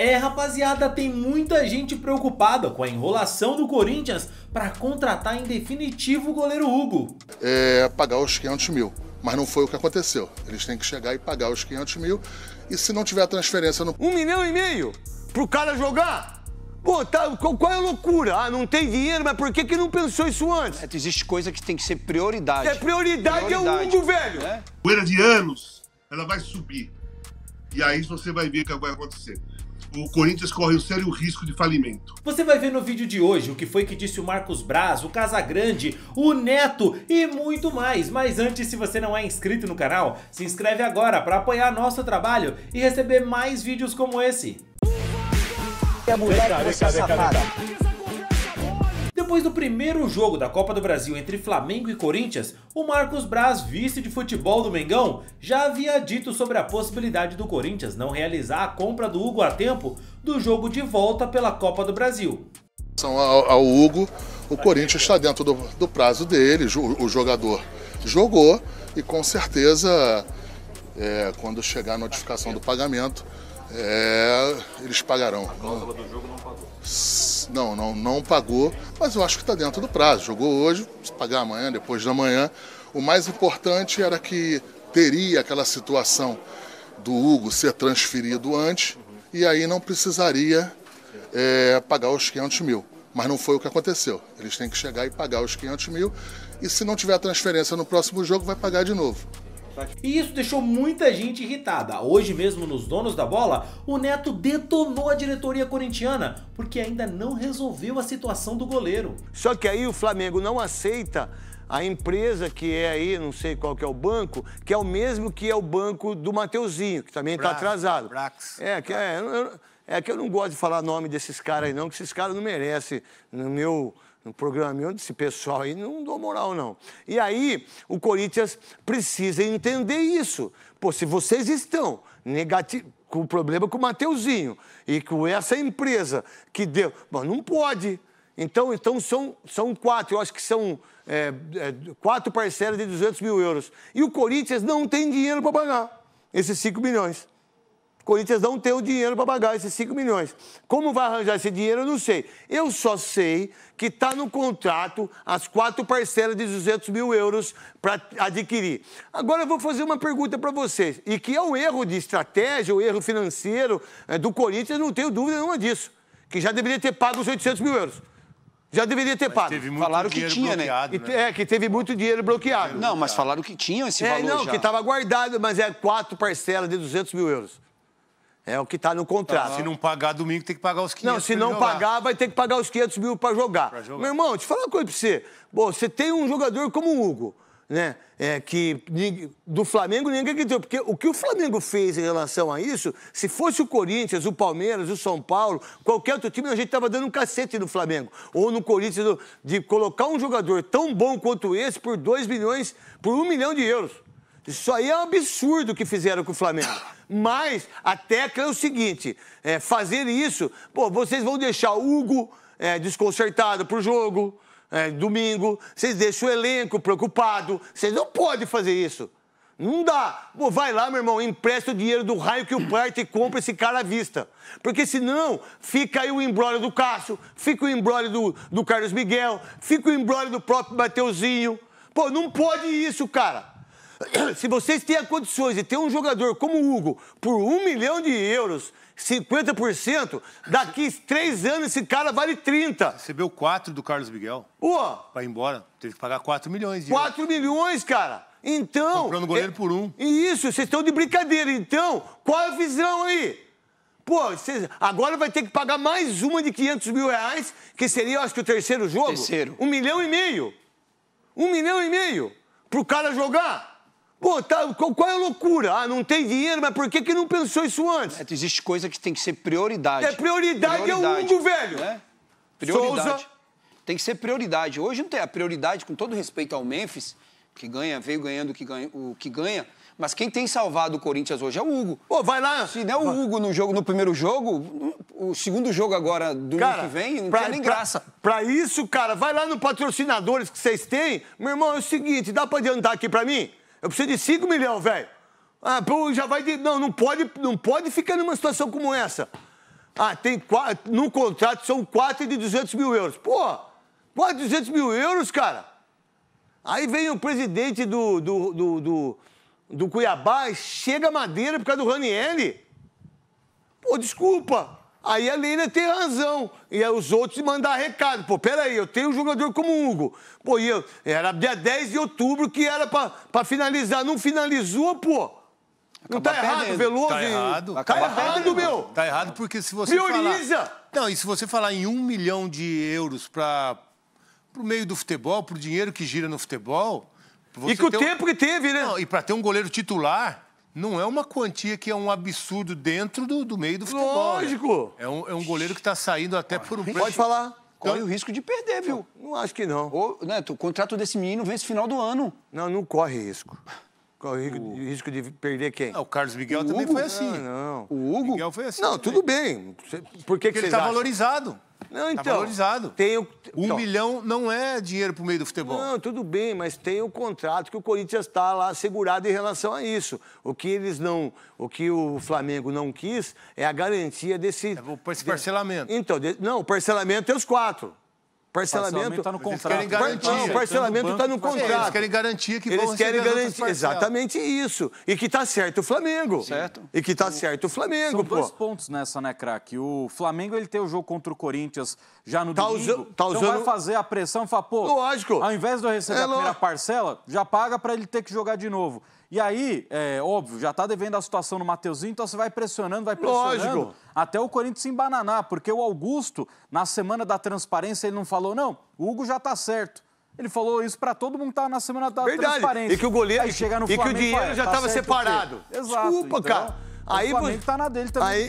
Rapaziada, tem muita gente preocupada com a enrolação do Corinthians para contratar em definitivo o goleiro Hugo. Pagar os 500 mil, mas não foi o que aconteceu. Eles têm que chegar e pagar os 500 mil e se não tiver transferência no... 1,5 milhão pro cara jogar? Pô, qual é a loucura? Ah, não tem dinheiro, mas por que não pensou isso antes? Existe coisa que tem que ser prioridade. Prioridade é o Hugo, velho. Poeira de anos, ela vai subir. E aí você vai ver o que vai acontecer. O Corinthians corre um sério risco de falimento. Você vai ver no vídeo de hoje o que foi que disse o Marcos Braz, o Casagrande, o Neto e muito mais. Mas antes, se você não é inscrito no canal, se inscreve agora para apoiar nosso trabalho e receber mais vídeos como esse. Depois do primeiro jogo da Copa do Brasil entre Flamengo e Corinthians, o Marcos Braz, vice de futebol do Mengão, já havia dito sobre a possibilidade do Corinthians não realizar a compra do Hugo a tempo do jogo de volta pela Copa do Brasil. Ao Hugo, o Corinthians está dentro do prazo dele, o jogador jogou e com certeza quando chegar a notificação do pagamento, eles pagarão. A cláusula do jogo não pagou? Não pagou, mas eu acho que está dentro do prazo. Jogou hoje, se pagar amanhã, depois da manhã. O mais importante era que teria aquela situação do Hugo ser transferido antes e aí não precisaria pagar os 500 mil. Mas não foi o que aconteceu. Eles têm que chegar e pagar os 500 mil e se não tiver transferência no próximo jogo, vai pagar de novo. E isso deixou muita gente irritada. Hoje mesmo nos Donos da Bola, o Neto detonou a diretoria corintiana porque ainda não resolveu a situação do goleiro. Só que aí o Flamengo não aceita a empresa que é aí, não sei qual que é o banco, que é o mesmo que é o banco do Mateuzinho, que também está atrasado. Brax. Que eu não gosto de falar nome desses caras aí não, que esses caras não merecem no programa meu, desse pessoal aí, não dou moral, não. E aí, o Corinthians precisa entender isso. Pô, se vocês estão com problema com o Mateuzinho e com essa empresa que deu... Bom, não pode. Então são 4, eu acho que são 4 parcelas de 200 mil euros. E o Corinthians não tem dinheiro para pagar esses 5 milhões. O Corinthians não tem o dinheiro para pagar esses 5 milhões. Como vai arranjar esse dinheiro, eu não sei. Eu só sei que está no contrato as 4 parcelas de 200 mil euros para adquirir. Agora eu vou fazer uma pergunta para vocês. E que é um erro de estratégia, um erro financeiro do Corinthians, não tenho dúvida nenhuma disso. Que já deveria ter pago os 800 mil euros. Já deveria ter pago. Falaram que tinha, né? Que teve muito dinheiro bloqueado. Não, mas falaram que tinha esse valor já. Não, que estava guardado, mas 4 parcelas de 200 mil euros. É o que está no contrato. Se não pagar domingo, tem que pagar os 500 mil. Não, se não pagar, vai ter que pagar os 500 mil para jogar. Meu irmão, deixa eu falar uma coisa para você. Bom, você tem um jogador como o Hugo, né? Que do Flamengo ninguém acreditou. Porque o que o Flamengo fez em relação a isso, se fosse o Corinthians, o Palmeiras, o São Paulo, qualquer outro time, a gente estava dando um cacete no Flamengo. Ou no Corinthians, de colocar um jogador tão bom quanto esse por 2 milhões, por 1 milhão de euros. Isso aí é um absurdo que fizeram com o Flamengo. Mas a tecla é o seguinte, fazer isso, pô, vocês vão deixar o Hugo desconcertado pro jogo, domingo, vocês deixam o elenco preocupado, vocês não podem fazer isso. Não dá. Pô, vai lá, meu irmão, empresta o dinheiro do raio que o parte e compra esse cara à vista. Porque senão fica aí o embrólio do Cássio, fica o embrólio do Carlos Miguel, fica o embrólio do próprio Mateuzinho. Pô, não pode isso, cara. Se vocês têm condições de ter um jogador como o Hugo por 1 milhão de euros, 50%, daqui 3 anos esse cara vale 30. Recebeu 4 do Carlos Miguel. Pô! Pra ir embora, teve que pagar 4 milhões de euros. 4 milhões, cara! Então... Comprando goleiro por 1. Isso, vocês estão de brincadeira. Então, qual é a visão aí? Pô, agora vai ter que pagar mais uma de 500 mil reais, que seria, eu acho que o terceiro jogo. 1,5 milhão. 1,5 milhão pro cara jogar. Pô, qual é a loucura? Ah, não tem dinheiro, mas por que não pensou isso antes? Existe coisa que tem que ser prioridade. Prioridade é o Hugo, velho. Prioridade. Souza. Tem que ser prioridade. Hoje não tem a prioridade, com todo respeito ao Memphis, que veio ganhando o que ganha, mas quem tem salvado o Corinthians hoje é o Hugo. Pô, vai lá. Se der o Hugo no primeiro jogo, o segundo jogo agora, domingo que vem, não tem nem graça. Pra isso, cara, vai lá no patrocinadores que vocês têm. Meu irmão, é o seguinte, dá pra adiantar aqui pra mim? Eu preciso de 5 milhões, velho. Ah, pô, já vai de... Não pode ficar numa situação como essa. Ah, tem 4, no contrato são 4 de 200 mil euros. Pô, 4 de 200 mil euros, cara. Aí vem o presidente do Cuiabá e chega a madeira por causa do Ranieri. Pô, desculpa. Aí a Leila tem razão. E aí os outros mandar recado. Pô, peraí, eu tenho um jogador como o Hugo. Pô, e era dia 10 de outubro que era pra finalizar. Não finalizou, pô. Não tá errado, Veloso? Tá errado. Tá errado, meu. Tá errado porque se você Prioriza. falar... Não, e se você falar em 1 milhão de euros pro meio do futebol, pro dinheiro que gira no futebol... E com o tempo que teve, né? Não, e pra ter um goleiro titular... Não é uma quantia que é um absurdo dentro do meio do futebol. Lógico. Né? É um goleiro que está saindo até por um preço. Pode falar. Corre o risco de perder, viu? Não acho que não. O contrato desse menino vence final do ano. Não corre risco. Corre risco de perder quem? O Carlos Miguel também foi assim. Não. O Hugo? Miguel foi assim. Não, também. tudo bem. Por que Porque ele vocês está acham? valorizado. Não, então. Tá valorizado. 1 Então, milhão não é dinheiro pro meio do futebol. Não, tudo bem, mas tem o contrato que o Corinthians está lá assegurado em relação a isso. O que o Flamengo não quis é a garantia desse... Esse parcelamento. Então, não, o parcelamento é os 4. Parcelamento está no contrato. querem garantia. Não, o parcelamento está no contrato. Eles querem garantia que vão Eles querem receber as outras garantir parcelas. exatamente isso. E que tá certo o Flamengo. Certo. E que tá certo o Flamengo, São pô. 2 pontos nessa, né, craque? O Flamengo, ele tem o jogo contra o Corinthians já no Tá domingo. tá Então usando- vai fazer a pressão e falar, pô, Lógico. ao invés de eu receber É a primeira lógico. parcela, já paga para ele ter que jogar de novo. E aí, óbvio, já tá devendo a situação no Mateuzinho, então você vai pressionando Lógico. até o Corinthians se embananar, porque o Augusto, na semana da transparência, ele não falou, não, o Hugo já tá certo. Ele falou isso para todo mundo que tá na semana da Verdade. transparência. E que o goleiro Aí chega no e que o Flamengo, dinheiro fala, já tá estava certo o quê? separado. Exato. Desculpa, então, cara. O Flamengo tá na dele também.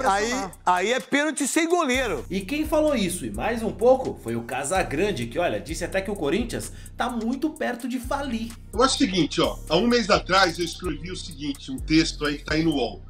Aí é pênalti sem goleiro. E quem falou isso e mais um pouco foi o Casagrande, que olha, disse até que o Corinthians tá muito perto de falir. Eu acho o seguinte, ó. Há um mês atrás eu escrevi o seguinte, um texto aí que tá aí no UOL.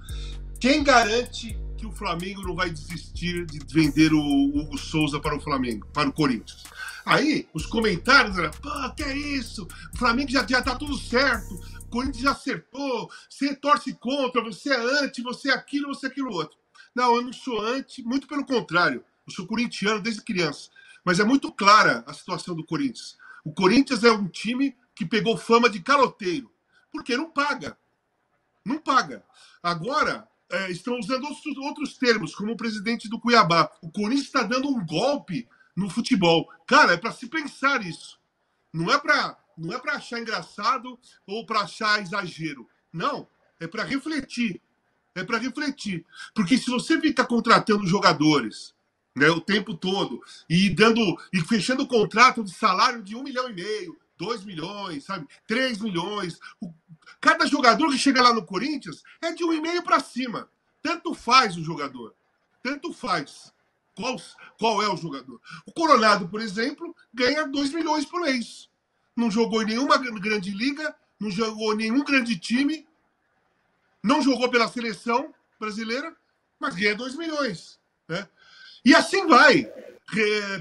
Quem garante que o Flamengo não vai desistir de vender o Hugo Souza para o Flamengo, para o Corinthians? Aí, os comentários eram, pô, que é isso? O Flamengo já tá tudo certo, o Corinthians já acertou, você torce contra, você é anti, você é aquilo outro. Não, eu não sou anti, muito pelo contrário. Eu sou corintiano desde criança. Mas é muito clara a situação do Corinthians. O Corinthians é um time que pegou fama de caloteiro, porque não paga. Não paga. Agora, estão usando outros termos, como o presidente do Cuiabá. O Corinthians está dando um golpe no futebol. Cara, é para se pensar isso. Não é para achar engraçado ou para achar exagero. Não, é para refletir. É para refletir. Porque se você fica contratando jogadores, né, o tempo todo e fechando o contrato de salário de 1,5 milhão, 2 milhões, sabe? 3 milhões. Cada jogador que chega lá no Corinthians é de 1,5 para cima. Tanto faz o jogador. Tanto faz. Qual é o jogador? O Coronado, por exemplo, ganha 2 milhões por mês. Não jogou em nenhuma grande liga, não jogou em nenhum grande time, não jogou pela seleção brasileira, mas ganha 2 milhões. Né? E assim vai.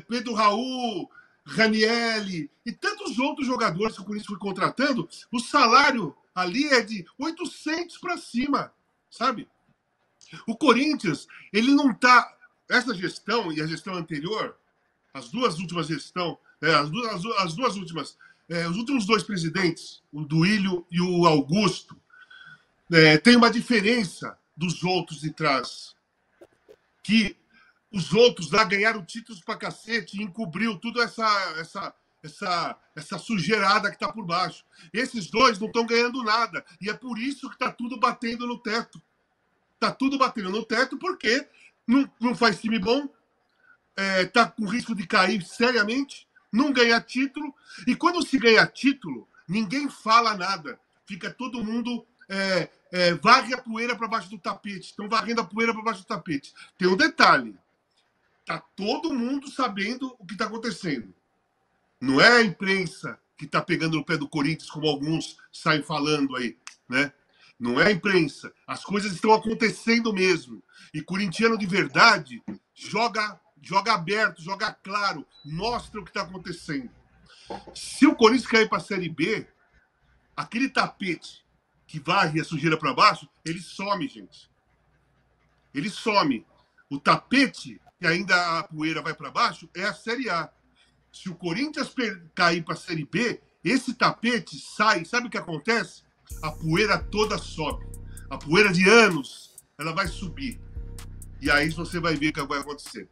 Pedro Raul, Ranieri e tantos outros jogadores que o Corinthians foi contratando, o salário ali é de 800 para cima, sabe? O Corinthians, ele não está... Essa gestão e a gestão anterior, as duas últimas gestões, os últimos 2 presidentes, o Duílio e o Augusto, tem uma diferença dos outros de trás. Que os outros lá ganharam títulos pra cacete e encobriu toda essa sujeirada que tá por baixo. Esses 2 não estão ganhando nada. E é por isso que tá tudo batendo no teto. Tá tudo batendo no teto porque não faz time bom, tá com risco de cair seriamente, não ganha título. E quando se ganha título, ninguém fala nada. Fica todo mundo... varre a poeira para baixo do tapete. Estão varrendo a poeira para baixo do tapete. Tem um detalhe. Tá todo mundo sabendo o que está acontecendo. Não é a imprensa que está pegando no pé do Corinthians, como alguns saem falando aí, né? Não é a imprensa. As coisas estão acontecendo mesmo. E corintiano de verdade joga aberto, joga claro, mostra o que está acontecendo. Se o Corinthians cair para a Série B, aquele tapete que varre a sujeira para baixo, ele some, gente. Ele some. O tapete, que ainda a poeira vai para baixo, é a Série A. Se o Corinthians cair para a Série B, esse tapete sai. Sabe o que acontece? A poeira toda sobe. A poeira de anos, ela vai subir. E aí você vai ver o que vai acontecer.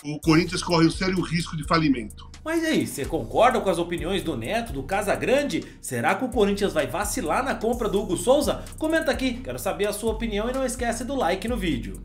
O Corinthians corre um sério risco de falimento. Mas e aí, você concorda com as opiniões do Neto, do Casagrande? Será que o Corinthians vai vacilar na compra do Hugo Souza? Comenta aqui, quero saber a sua opinião e não esquece do like no vídeo.